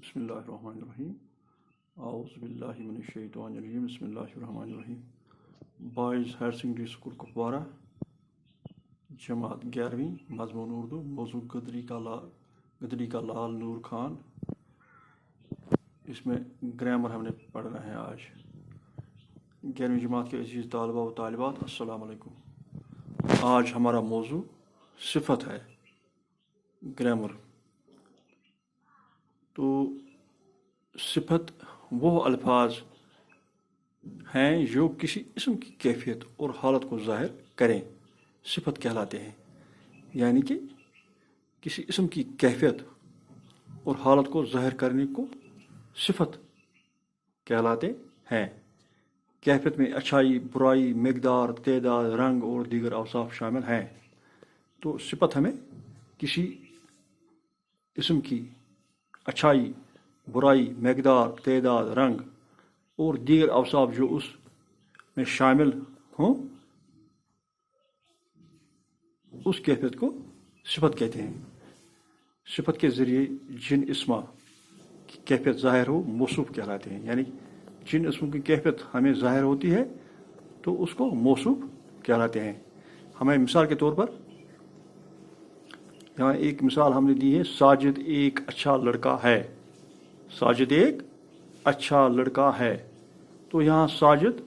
بسم اللہ الرحمن الرحیم اعوذ باللہ من الشیطان الرجیم بسم اللہ الرحمن الرحیم boys higher secondary school Kupwara جماعت 11ویں مضمون اردو موضوع گدری کا لال نور خان. اس میں گرامر ہم نے پڑھنا ہے آج. 11ویں جماعت کے عزیز طالبہ و طالبات السلام علیکم. آج ہمارا موضوع صفت ہے گرامر. تو صفت وہ الفاظ ہیں جو کسی اسم کی کیفیت اور حالت کو ظاہر کریں صفت کہلاتے ہیں. یعنی کہ کسی اسم کی کیفیت اور حالت کو ظاہر کرنے کو صفت کہلاتے ہیں. کیفیت میں اچھائی، برائی، مقدار، تعداد، رنگ اور دیگر اوصاف شامل ہیں. تو صفت ہمیں کسی اسم کی اچھائی، برائی، مقدار، تعداد، رنگ اور دیگر اوصاف جو اس میں شامل ہوں اس کیفیت کو صفت کہتے ہیں. صفت کے ذریعے جن اسما کی کیفیت ظاہر ہو موصوف کہلاتے ہیں. یعنی جن اسموں کی کیفیت ہمیں ظاہر ہوتی ہے تو اس کو موصوف کہلاتے ہیں. ہمیں مثال کے طور پر یہاں ایک مثال ہم نے دی ہے، ساجد ایک اچھا لڑکا ہے. ساجد ایک اچھا لڑکا ہے. تو یہاں ساجد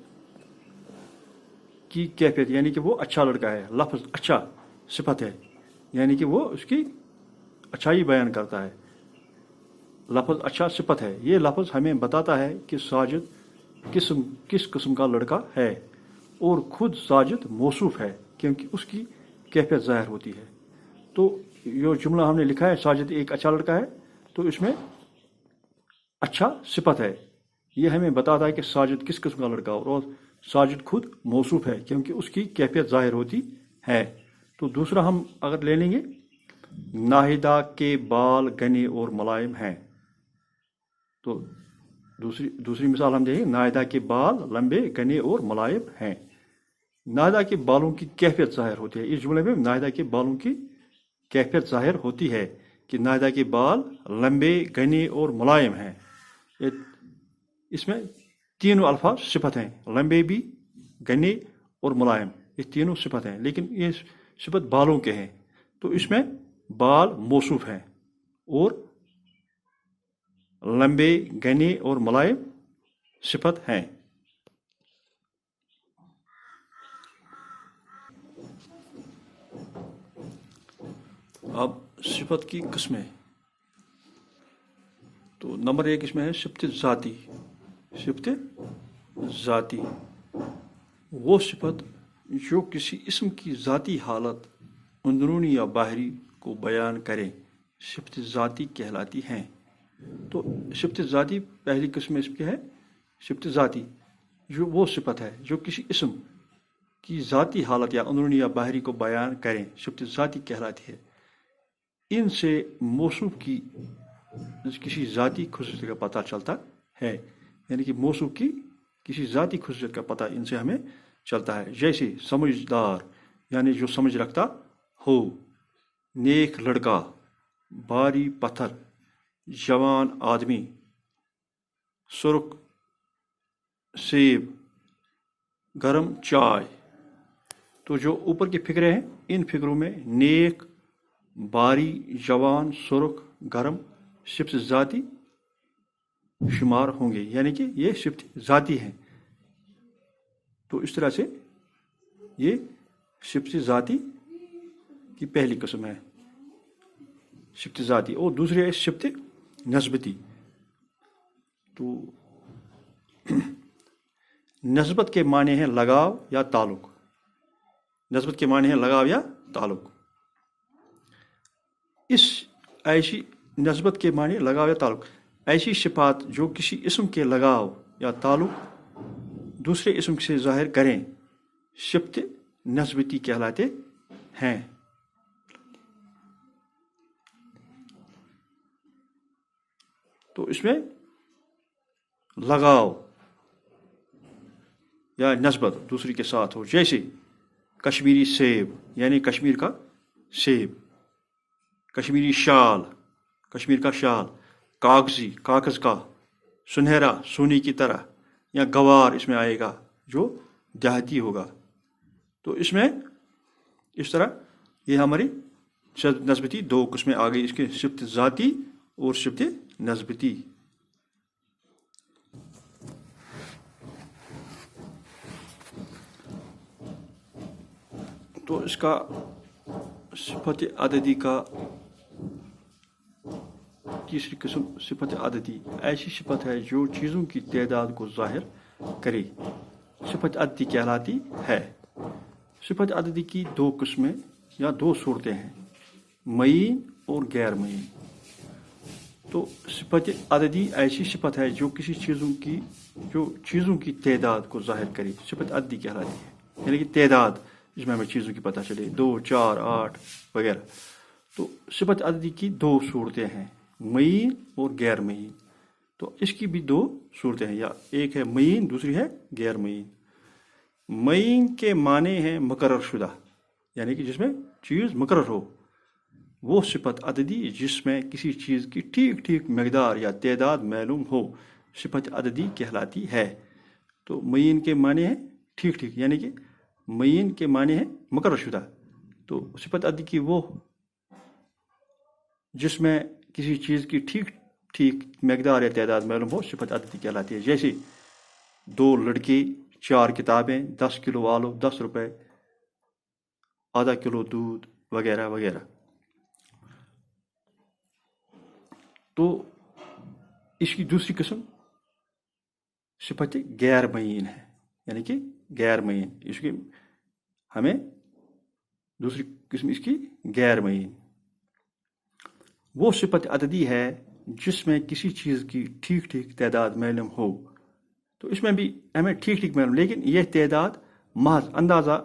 کی کیفیت یعنی کہ وہ اچھا لڑکا ہے. لفظ اچھا صفت ہے یعنی کہ وہ اس کی اچھائی بیان کرتا ہے. لفظ اچھا صفت ہے. یہ لفظ ہمیں بتاتا ہے کہ ساجد کس قسم کا لڑکا ہے، اور خود ساجد موصوف ہے کیونکہ اس کی کیفیت ظاہر ہوتی ہے. تو جو جملہ ہم نے لکھا ہے ساجد ایک اچھا لڑکا ہے، تو اس میں اچھا صفت ہے. یہ ہمیں بتاتا ہے کہ ساجد کس قسم کا لڑکا ہے، اور ساجد خود موصوف ہے کیونکہ اس کی کیفیت ظاہر ہوتی ہے. تو دوسرا ہم اگر لے لیں گے، ناہیدہ کے بال گھنے اور ملائم ہیں. تو دوسری مثال ہم دیں گے، ناہیدہ کے بال لمبے، گھنے اور ملائم ہیں. ناہیدہ کے بالوں کی کیفیت ظاہر ہوتی ہے. اس جملے میں ناہیدہ کے بالوں کی کیفیت ظاہر ہوتی ہے کہ ناہیدہ کے بال لمبے، گھنے اور ملائم ہیں. اس میں تینوں الفاظ صفت ہیں، لمبے بھی، گھنے اور ملائم. یہ تینوں صفت ہیں، لیکن یہ صفت بالوں کے ہیں. تو اس میں بال موصوف ہیں اور لمبے، گھنے اور ملائم صفت ہیں. اب صفت کی قسمیں. تو نمبر 1 اس میں ہے صفت ذاتی. صفت ذاتی وہ صفت جو کسی اسم کی ذاتی حالت اندرونی یا باہری کو بیان کریں صفت ذاتی کہلاتی ہیں. تو صفت ذاتی پہلی قسم اس کی ہے صفت ذاتی، جو وہ صفت ہے جو کسی اسم کی ذاتی حالت یا اندرونی یا باہری کو بیان کریں صفت ذاتی کہلاتی ہے. ان سے موصوف کی کسی ذاتی خصوصیت کا پتہ چلتا ہے. یعنی کہ موصوف کی کسی ذاتی خصوصیت کا پتہ ان سے ہمیں چلتا ہے. جیسے سمجھدار یعنی جو سمجھ رکھتا ہو، نیک لڑکا، بھاری پتھر، جوان آدمی، سرخ سیب، گرم چائے. تو جو اوپر کی فکریں ہیں ان فکروں میں نیک، بھاری، جوان، سرخ، گرم صفت ذاتی شمار ہوں گے. یعنی کہ یہ صفت ذاتی ہیں. تو اس طرح سے یہ صفت ذاتی کی پہلی قسم ہے صفت ذاتی. اور دوسری ہے صفت نسبتی. تو نسبت کے معنی ہیں لگاؤ یا تعلق. نسبت کے معنی ہیں لگاؤ یا تعلق. ایسی نسبت کے معنی لگاؤ یا تعلق ایسی صفات جو کسی اسم کے لگاؤ یا تعلق دوسرے اسم سے ظاہر کریں صفت نسبتی کہلاتے ہیں. تو اس میں لگاؤ یا نسبت دوسری کے ساتھ ہو. جیسے کشمیری سیب یعنی کشمیر کا سیب، کشمیری شال، کشمیر کا شال، کاغذی، کاغذ کا، سنہرا، سونے کی طرح، یا گوار اس میں آئے گا جو دیہاتی ہوگا. تو اس میں اس طرح یہ ہماری نسبتی دو قسمیں آ گئی، اس کے صفت ذاتی اور صفت نسبتی. تو اس کا صفت عددی کا تیسری قسم صفت عددی ایسی صفت ہے جو چیزوں کی تعداد کو ظاہر کرے، صفت عددی کہلاتی ہے. صفت عددی کی دو قسمیں یا دو صورتیں ہیں، معین اور غیر معین. تو صفت عددی ایسی صفت ہے جو کسی چیزوں کی تعداد کو ظاہر کرے، صفت عددی کہلاتی ہے. یعنی کہ تعداد جس میں ہمیں چیزوں کی پتہ چلے، 2، 4، 8 وغیرہ. تو صفت عددی کی دو صورتیں ہیں، معین اور غیر معین. تو اس کی بھی دو صورتیں ہیں، یا ایک ہے معین، دوسری ہے غیر معین. معین کے معنی ہیں مقرر شدہ، یعنی کہ جس میں چیز مقرر ہو. وہ صفت عددی جس میں کسی چیز کی ٹھیک ٹھیک مقدار یا تعداد معلوم ہو، صفت عددی کہلاتی ہے. تو معین کے معنی ہیں ٹھیک ٹھیک، یعنی کہ معین کے معنی ہیں مقرر شدہ. تو صفت عددی کی وہ جس میں کسی چیز کی ٹھیک ٹھیک مقدار یا تعداد معلوم ہو، صفت عددی کہلاتی ہے. جیسے 2 لڑکے، 4 کتابیں، 10 کلو آلو، 10 روپے، آدھا کلو دودھ وغیرہ وغیرہ. تو اس کی دوسری قسم صفت غیر معین ہے، یعنی کہ غیر معین. اس کی ہمیں دوسری قسم اس کی غیر معین. وہ صفت عددی ہے جس میں کسی چیز کی ٹھیک ٹھیک تعداد معلوم ہو. تو اس میں بھی ہمیں ٹھیک ٹھیک معلوم، لیکن یہ تعداد محض اندازہ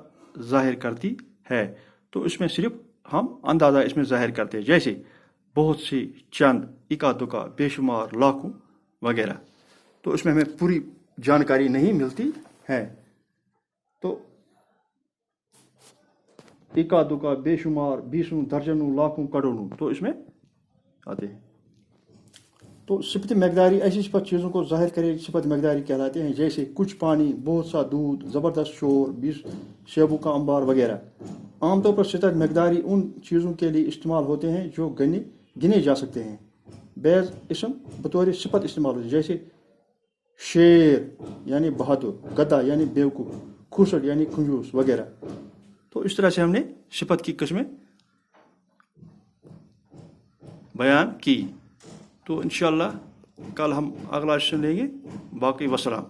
ظاہر کرتی ہے. تو اس میں صرف ہم اندازہ اس میں ظاہر کرتے ہیں، جیسے بہت سے، چند، اکا دکا، بے شمار، لاکھوں وغیرہ. تو اس میں ہمیں پوری جانکاری نہیں ملتی ہے. تو اکا دکا، بے شمار، بیسوں، درجنوں، لاکھوں، کروڑوں تو اس میں آتے ہیں. تو صفت مقداری ایسی صفت چیزوں کو ظاہر کرے، صفت مقداری کہلاتے ہیں. جیسے کچھ پانی، بہت سا دودھ، زبردست شور، 20 سیبوں کا انبار وغیرہ. عام طور پر صفت مقداری ان چیزوں کے لیے استعمال ہوتے ہیں جو گنے جا سکتے ہیں. بعض اسم بطور صفت استعمال ہوتے ہیں، جیسے شیر یعنی بہادر، گدھا یعنی بیوقوف، کھوسڑ یعنی کنجوس وغیرہ. تو اس طرح سے ہم نے صفت کی قسمیں بیان کی. تو انشاءاللہ کل ہم اگلا سیشن لیں گے. باقی وسلام.